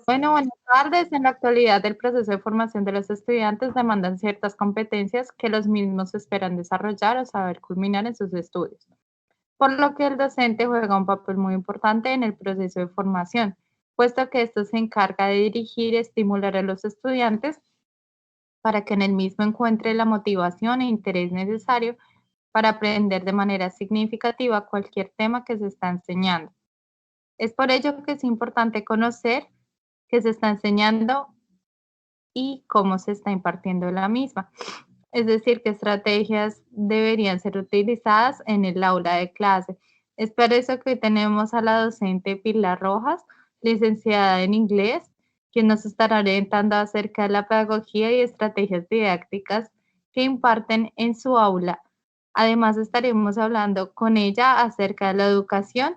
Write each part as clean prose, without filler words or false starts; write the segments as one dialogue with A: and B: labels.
A: Bueno, buenas tardes. En la actualidad, el proceso de formación de los estudiantes demandan ciertas competencias que los mismos esperan desarrollar o saber culminar en sus estudios, por lo que el docente juega un papel muy importante en el proceso de formación, puesto que esto se encarga de dirigir y estimular a los estudiantes para que en el mismo encuentre la motivación e interés necesario para aprender de manera significativa cualquier tema que se está enseñando. Es por ello que es importante conocer qué se está enseñando y cómo se está impartiendo la misma. Es decir, qué estrategias deberían ser utilizadas en el aula de clase. Es por eso que hoy tenemos a la docente Pilar Rojas, licenciada en inglés, quien nos estará orientando acerca de la pedagogía y estrategias didácticas que imparten en su aula. Además, estaremos hablando con ella acerca de la educación.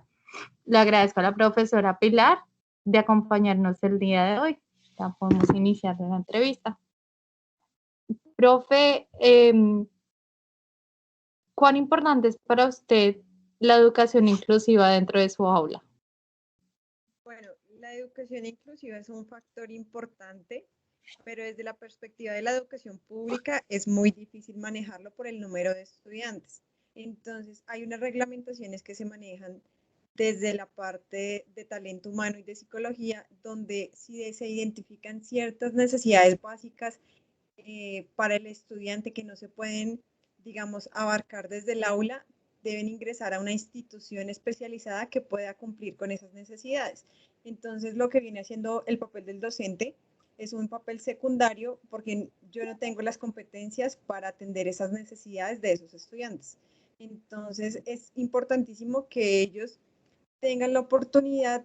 A: Le agradezco a la profesora Pilar de acompañarnos el día de hoy. Ya podemos iniciar la entrevista. Profe, ¿cuán importante es para usted la educación inclusiva dentro de su aula?
B: Bueno, la educación inclusiva es un factor importante, pero desde la perspectiva de la educación pública es muy difícil manejarlo por el número de estudiantes. Entonces, hay unas reglamentaciones que se manejan desde la parte de talento humano y de psicología, donde si se identifican ciertas necesidades básicas para el estudiante que no se pueden, digamos, abarcar desde el aula, deben ingresar a una institución especializada que pueda cumplir con esas necesidades. Entonces, lo que viene haciendo el papel del docente es un papel secundario porque yo no tengo las competencias para atender esas necesidades de esos estudiantes. Entonces, es importantísimo que ellos tengan la oportunidad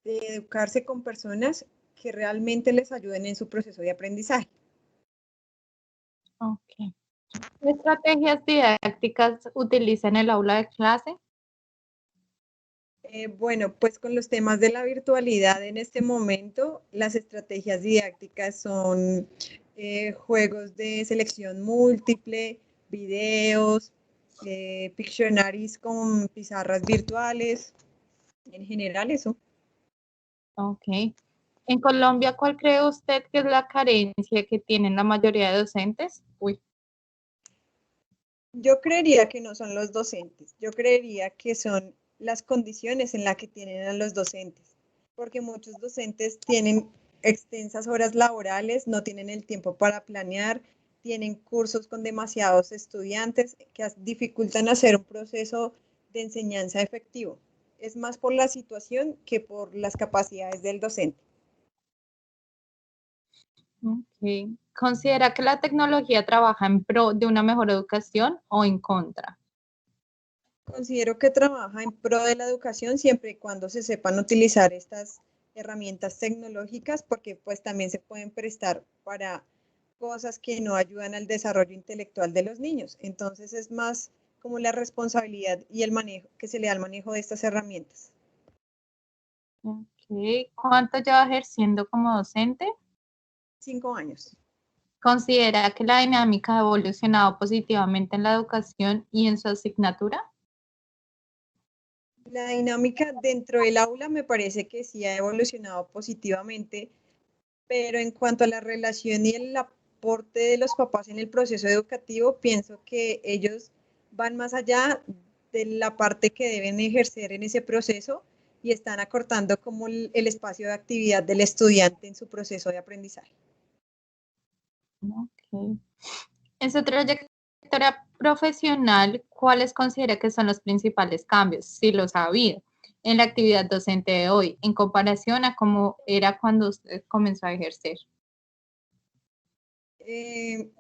B: de educarse con personas que realmente les ayuden en su proceso de aprendizaje.
A: Ok. ¿Qué estrategias didácticas utiliza en el aula de clase?
B: Bueno, pues con los temas de la virtualidad en este momento, las estrategias didácticas son juegos de selección múltiple, videos, Pictionaries con pizarras virtuales, en general eso.
A: Ok. En Colombia, ¿cuál cree usted que es la carencia que tienen la mayoría de docentes? Uy,
B: Yo creería que no son los docentes, yo creería que son las condiciones en las que tienen a los docentes, porque muchos docentes tienen extensas horas laborales, no tienen el tiempo para planear, tienen cursos con demasiados estudiantes que dificultan hacer un proceso de enseñanza efectivo. Es más por la situación que por las capacidades del docente.
A: ok. ¿Considera que la tecnología trabaja en pro de una mejor educación o en contra?
B: Considero que trabaja en pro de la educación siempre y cuando se sepan utilizar estas herramientas tecnológicas, porque pues también se pueden prestar para cosas que no ayudan al desarrollo intelectual de los niños. Entonces es más como la responsabilidad y el manejo que se le da al manejo de estas herramientas.
A: Ok. ¿Cuánto lleva ejerciendo como docente?
B: 5 años.
A: ¿Considera que la dinámica ha evolucionado positivamente en la educación y en su asignatura?
B: La dinámica dentro del aula me parece que sí ha evolucionado positivamente, pero en cuanto a la relación y el aporte de los papás en el proceso educativo, pienso que ellos van más allá de la parte que deben ejercer en ese proceso y están acortando como el espacio de actividad del estudiante en su proceso de aprendizaje.
A: Ok. En su trayectoria profesional, ¿cuáles considera que son los principales cambios, si los ha habido, en la actividad docente de hoy, en comparación a cómo era cuando usted comenzó a ejercer?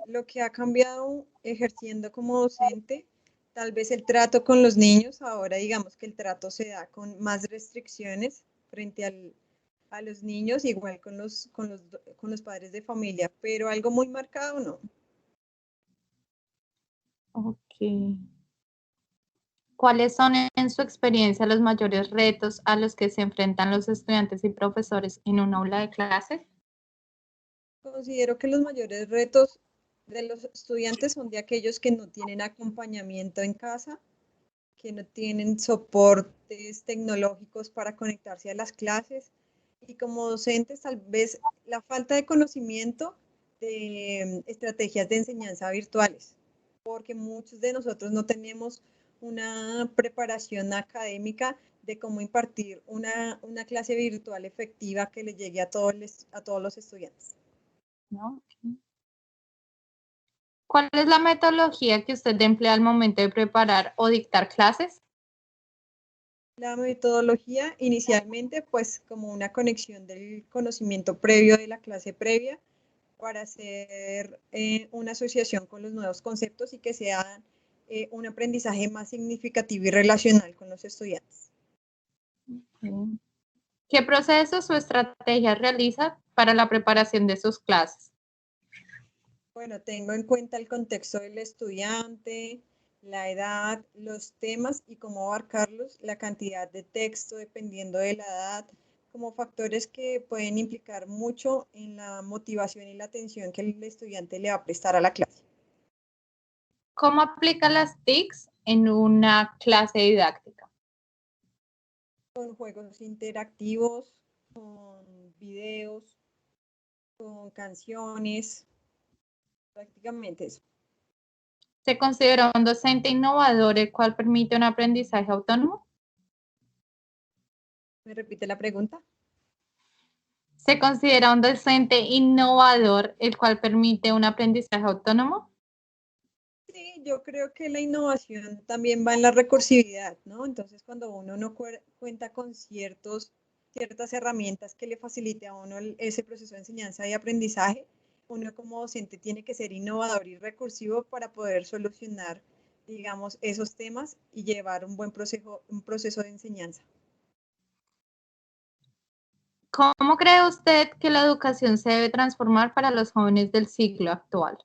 B: Lo que ha cambiado ejerciendo como docente, tal vez el trato con los niños, ahora digamos que el trato se da con más restricciones frente a los niños, igual con los padres de familia, pero algo muy marcado no.
A: Ok. ¿Cuáles son, en su experiencia, los mayores retos a los que se enfrentan los estudiantes y profesores en un aula de clase?
B: Considero que los mayores retos de los estudiantes son de aquellos que no tienen acompañamiento en casa, que no tienen soportes tecnológicos para conectarse a las clases, Y como docentes, tal vez la falta de conocimiento de estrategias de enseñanza virtuales, porque muchos de nosotros no tenemos una preparación académica de cómo impartir una clase virtual efectiva que le llegue a todos los estudiantes.
A: ¿No? Ok. ¿Cuál es la metodología que usted emplea al momento de preparar o dictar clases?
B: La metodología inicialmente, pues como una conexión del conocimiento previo de la clase previa para hacer una asociación con los nuevos conceptos y que sea un aprendizaje más significativo y relacional con los estudiantes.
A: Ok. ¿Qué procesos o estrategias realiza para la preparación de sus clases?
B: Bueno, tengo en cuenta el contexto del estudiante, la edad, los temas y cómo abarcarlos, la cantidad de texto dependiendo de la edad, como factores que pueden implicar mucho en la motivación y la atención que el estudiante le va a prestar a la clase.
A: ¿Cómo aplica las TICs en una clase didáctica?
B: Con juegos interactivos, con videos, con canciones, prácticamente eso.
A: ¿Se considera un docente innovador el cual permite un aprendizaje autónomo?
B: ¿Me repite la pregunta?
A: ¿Se considera un docente innovador el cual permite un aprendizaje autónomo?
B: Sí, yo creo que la innovación también va en la recursividad, ¿no? Entonces, cuando uno no cuenta con ciertas herramientas que le facilite a uno ese proceso de enseñanza y aprendizaje, uno como docente tiene que ser innovador y recursivo para poder solucionar, digamos, esos temas y llevar un proceso de enseñanza.
A: ¿Cómo cree usted que la educación se debe transformar para los jóvenes del siglo actual?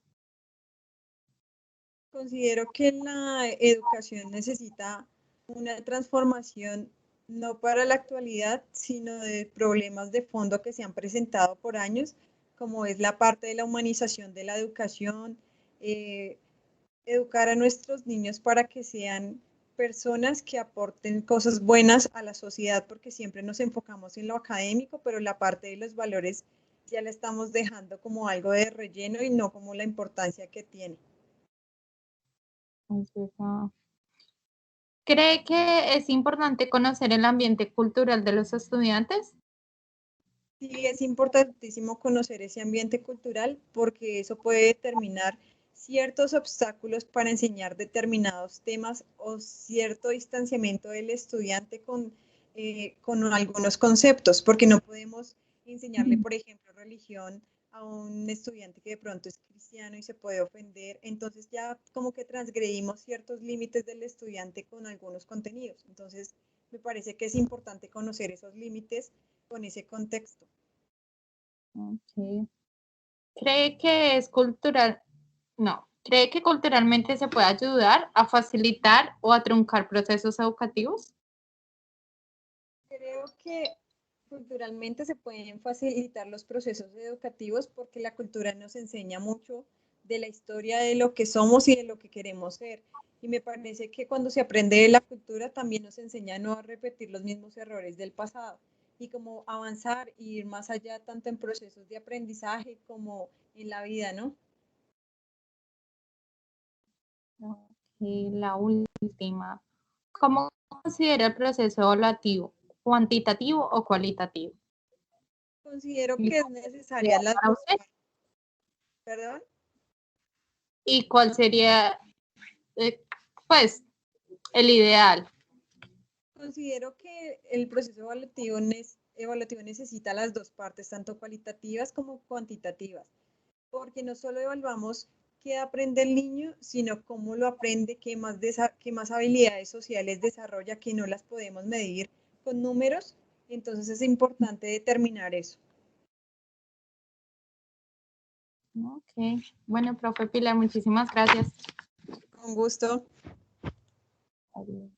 B: Considero que la educación necesita una transformación no para la actualidad, sino de problemas de fondo que se han presentado por años, como es la parte de la humanización de la educación, eh, educar a nuestros niños para que sean personas que aporten cosas buenas a la sociedad, porque siempre nos enfocamos en lo académico, pero la parte de los valores ya la estamos dejando como algo de relleno y no como la importancia que tiene.
A: ¿Cree que es importante conocer el ambiente cultural de los estudiantes?
B: Sí, es importantísimo conocer ese ambiente cultural porque eso puede determinar ciertos obstáculos para enseñar determinados temas o cierto distanciamiento del estudiante con algunos conceptos, porque no podemos enseñarle, por ejemplo, religión a un estudiante que de pronto es cristiano y se puede ofender. Entonces ya como que transgredimos ciertos límites del estudiante con algunos contenidos. Entonces me parece que es importante conocer esos límites con ese contexto.
A: Ok. ¿Cree que es cultural? No. ¿Cree que culturalmente se puede ayudar a facilitar o a truncar procesos educativos?
B: Creo que culturalmente se pueden facilitar los procesos educativos porque la cultura nos enseña mucho de la historia de lo que somos y de lo que queremos ser. Y me parece que cuando se aprende de la cultura también nos enseña a no a repetir los mismos errores del pasado y como avanzar y ir más allá tanto en procesos de aprendizaje como en la vida, ¿no?
A: Y la última. ¿Cómo considera el proceso evaluativo? ¿Cuantitativo o cualitativo?
B: Considero
A: ¿Y
B: que es necesaria las
A: para
B: dos
A: usted?
B: partes. ¿Perdón?
A: ¿Y cuál sería, eh, pues, el ideal?
B: Considero que el proceso evaluativo necesita las dos partes, tanto cualitativas como cuantitativas, porque no solo evaluamos qué aprende el niño, sino cómo lo aprende, qué más habilidades sociales desarrolla que no las podemos medir con números. Entonces es importante determinar eso.
A: Ok. Bueno, profe Pilar, muchísimas gracias.
B: Con gusto.
A: Adiós.